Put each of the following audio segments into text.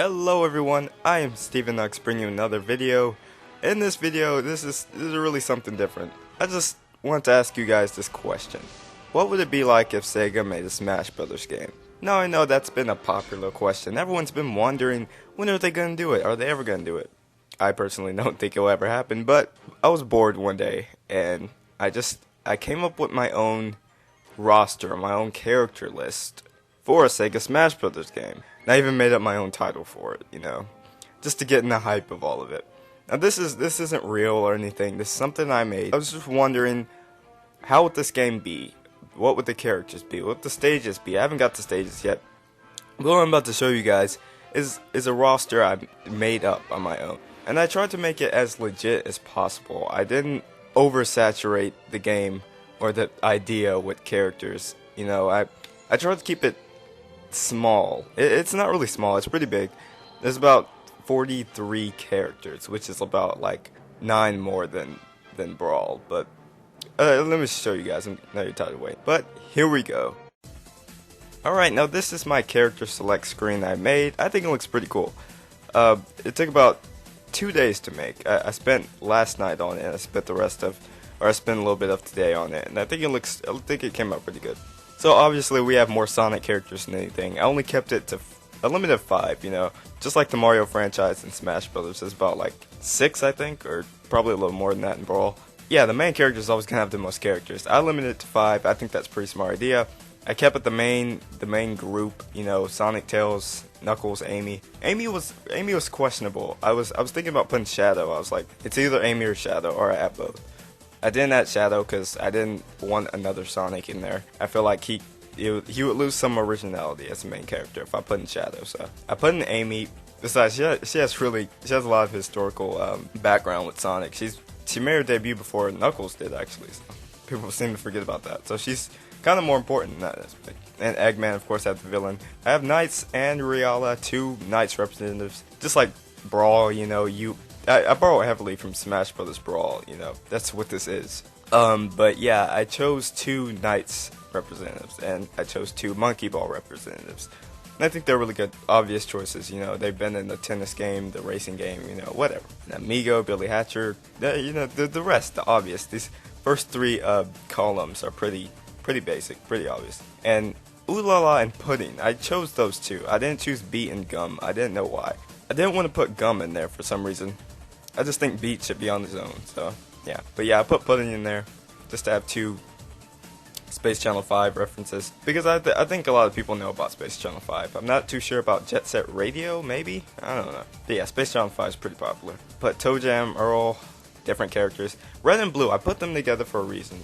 Hello everyone, I am Steven Knux bringing you another video. In this video, this is really something different. I just want to ask you guys this question. What would it be like if SEGA made a Smash Brothers game? Now I know that's been a popular question. Everyone's been wondering, when are they going to do it? Are they ever going to do it? I personally don't think it'll ever happen, but I was bored one day and I came up with my own roster, my own character list for a SEGA Smash Brothers game. And I even made up my own title for it, just to get in the hype of all of it. Now this isn't real or anything. This is something I made. I was just wondering, how would this game be? What would the characters be? What would the stages be? I haven't got the stages yet. What I'm about to show you guys is a roster I made up on my own. And I tried to make it as legit as possible. I didn't oversaturate the game or the idea with characters. I tried to keep it small. It's not really small, it's pretty big. There's about 43 characters, which is about like 9 more than Brawl. But let me show you guys. I know you're tired of waiting. But here we go. Alright, now this is my character select screen I made. I think it looks pretty cool. It took about 2 days to make. I spent last night on it, and I spent a little bit of today on it, and I think it came out pretty good. So obviously we have more Sonic characters than anything. I only kept it to a limit of 5, just like the Mario franchise in Smash Brothers. There's about like 6, I think, or probably a little more than that in Brawl. Yeah, the main character is always gonna have the most characters. I limited it to 5. I think that's a pretty smart idea. I kept it the main group, Sonic, Tails, Knuckles, Amy. Amy was questionable. I was thinking about putting Shadow. I was like, it's either Amy or Shadow, or I add both. I didn't add Shadow because I didn't want another Sonic in there. I feel like he would lose some originality as the main character if I put in Shadow. So I put in Amy. Besides, she has a lot of historical background with Sonic. She made her debut before Knuckles did, actually. So people seem to forget about that. So she's kind of more important in that aspect. And Eggman, of course, had the villain. I have Knights and Riala, 2 Knights representatives. Just like Brawl, I borrow heavily from Smash Brothers Brawl, that's what this is. But yeah, I chose 2 Knights representatives, and I chose 2 Monkey Ball representatives. And I think they're really good, obvious choices, they've been in the tennis game, the racing game, whatever. And Amigo, Billy Hatcher, the rest, the obvious. These first 3 columns are pretty basic, pretty obvious. And Ooh La La and Pudding, I chose those 2. I didn't choose Beat and Gum, I didn't know why. I didn't want to put Gum in there for some reason. I just think Beat should be on his own, so yeah. But yeah, I put Pudding in there just to have 2 Space Channel 5 references, because I think a lot of people know about Space Channel 5. I'm not too sure about Jet Set Radio, maybe? I don't know. But yeah, Space Channel 5 is pretty popular. Put Toe Jam, Earl, different characters. Red and Blue, I put them together for a reason.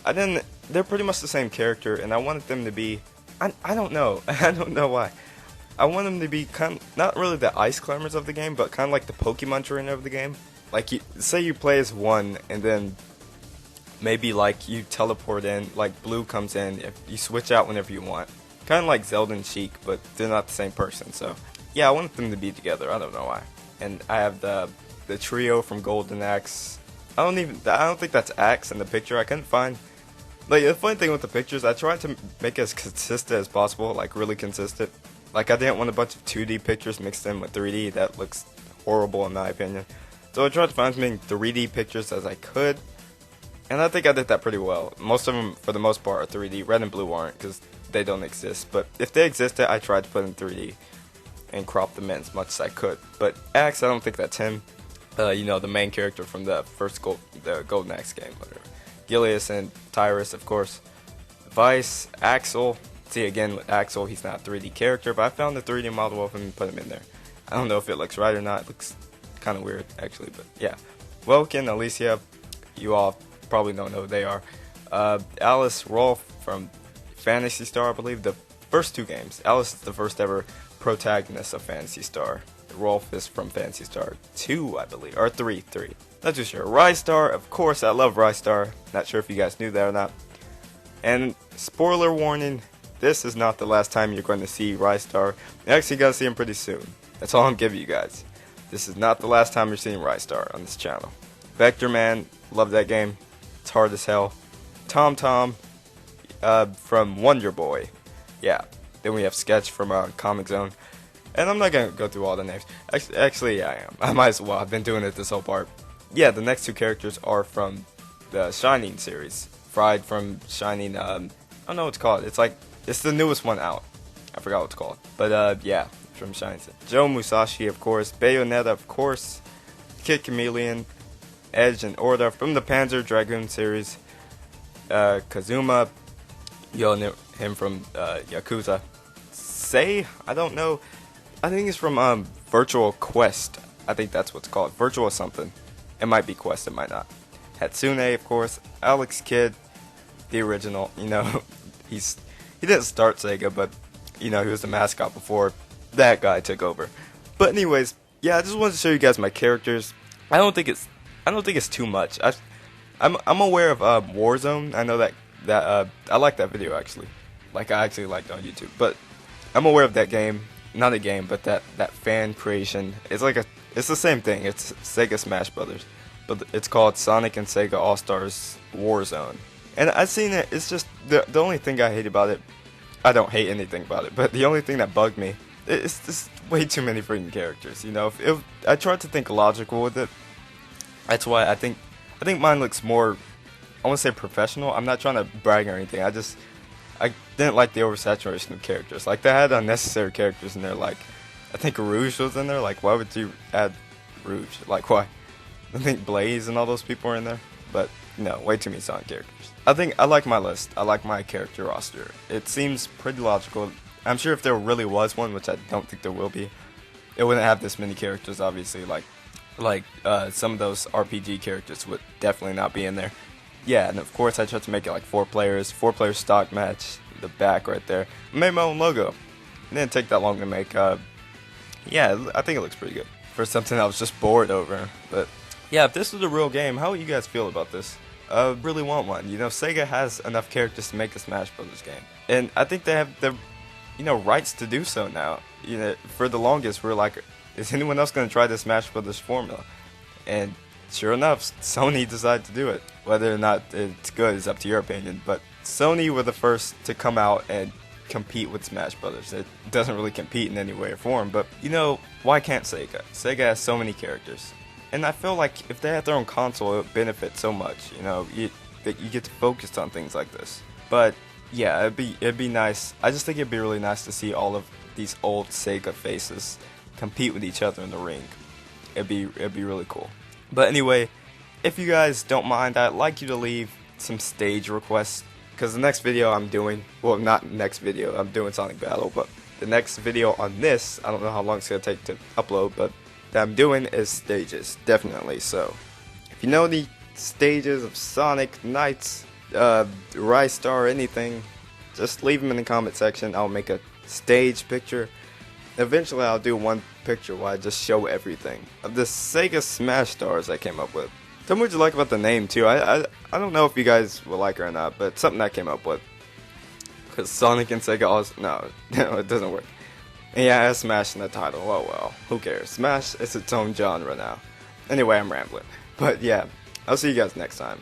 They're pretty much the same character, and I wanted them to be, I don't know. I don't know why. I want them to be not really the ice climbers of the game, but kind of like the Pokemon trainer of the game. Like, say you play as one, and then maybe like you teleport in, like Blue comes in, if you switch out whenever you want. Kind of like Zelda and Sheik, but they're not the same person. So yeah, I want them to be together. I don't know why. And I have the trio from Golden Axe. I don't think that's Axe in the picture. I couldn't find. Like, the funny thing with the pictures, I tried to make it as consistent as possible, like really consistent. Like, I didn't want a bunch of 2D pictures mixed in with 3D. That looks horrible in my opinion. So I tried to find as many 3D pictures as I could. And I think I did that pretty well. Most of them, for the most part, are 3D. Red and Blue aren't, because they don't exist. But if they existed, I tried to put in 3D and crop them in as much as I could. But Axe, I don't think that's him. The main character from the first Golden Axe game, whatever. Gilius and Tyrus, of course. Vice, Axel. See, again, with Axel, he's not a 3D character, but I found the 3D model of him and put him in there. I don't know if it looks right or not. It looks kind of weird, actually, but yeah. Welkin, Alicia, you all probably don't know who they are. Alice, Rolf from Phantasy Star, I believe, the first 2 games. Alice is the first ever protagonist of Phantasy Star. Rolf is from Phantasy Star 2, I believe, or 3. Not too sure. Rystar, of course, I love Rystar. Not sure if you guys knew that or not. And spoiler warning, this is not the last time you're going to see Rystar. You're actually going to see him pretty soon. That's all I'm giving you guys. This is not the last time you're seeing Rystar on this channel. Vector Man, love that game. It's hard as hell. Tom from Wonder Boy. Yeah. Then we have Sketch from Comic Zone. And I'm not gonna go through all the names. Actually, yeah, I am. I might as well. I've been doing it this whole part. Yeah, the next two characters are from the Shining series. Fried from Shining. I don't know what it's called. It's the newest one out. I forgot what it's called. But yeah, from Shining. Joe Musashi, of course. Bayonetta, of course. Kid Chameleon, Edge, and Orda from the Panzer Dragoon series. Kazuma, you'll know him from Yakuza. I don't know. I think it's from Virtual Quest. I think that's what's called. Virtual something. It might be Quest, it might not. Hatsune, of course. Alex Kidd, the original. You know, he didn't start Sega, but you know, he was the mascot before that guy took over. But anyways, yeah, I just wanted to show you guys my characters. I don't think it's too much. I'm aware of Warzone. I know that I like that video actually. Like I actually liked it on YouTube. But I'm aware of that game. Not a game, but that fan creation. It's the same thing. It's Sega Smash Brothers, but it's called Sonic and Sega All Stars Warzone. And I've seen it. It's just the only thing I hate about it. I don't hate anything about it, but the only thing that bugged me, it's just way too many freaking characters. You know, if I tried to think logical with it. That's why I think mine looks more, I want to say professional. I'm not trying to brag or anything. I didn't like the oversaturation of characters. Like they had unnecessary characters in there. Like I think Rouge was in there. Like why would you add Rouge? Like why? I think Blaze and all those people are in there. But no, way too many Sonic characters. I like my list. I like my character roster. It seems pretty logical. I'm sure if there really was one, which I don't think there will be, it wouldn't have this many characters. Obviously, like some of those RPG characters would definitely not be in there. Yeah, and of course I tried to make it like 4 player stock match, the back right there. I made my own logo. It didn't take that long to make. Yeah, I think it looks pretty good for something I was just bored over. But yeah, if this was a real game, how would you guys feel about this? I really want one. You know, Sega has enough characters to make a Smash Brothers game, and I think they have the, you know, rights to do so now. You know, for the longest we're like, is anyone else going to try the Smash Brothers formula? And sure enough, Sony decided to do it. Whether or not it's good is up to your opinion, but Sony were the first to come out and compete with Smash Brothers. It doesn't really compete in any way or form, but you know, why can't Sega? Sega has so many characters. And I feel like if they had their own console, it would benefit so much. You know, that you get to focus on things like this. But yeah, it'd be nice. I just think it'd be really nice to see all of these old Sega faces compete with each other in the ring. It'd be really cool. But anyway, if you guys don't mind, I'd like you to leave some stage requests, because the next video I'm doing, well, not next video, I'm doing Sonic Battle, but the next video on this, I don't know how long it's going to take to upload, but that I'm doing is stages, definitely. So if you know the stages of Sonic, Knights, Rise Star, anything, just leave them in the comment section. I'll make a stage picture. Eventually I'll do one picture where I just show everything of the Sega Smash Stars I came up with. Tell me what you like about the name too. I don't know if you guys will like it or not, but it's something I came up with. Because Sonic and Sega also, no, it doesn't work. And yeah, it has Smash in the title. Oh well, who cares? Smash is its own genre now. Anyway, I'm rambling. But yeah, I'll see you guys next time.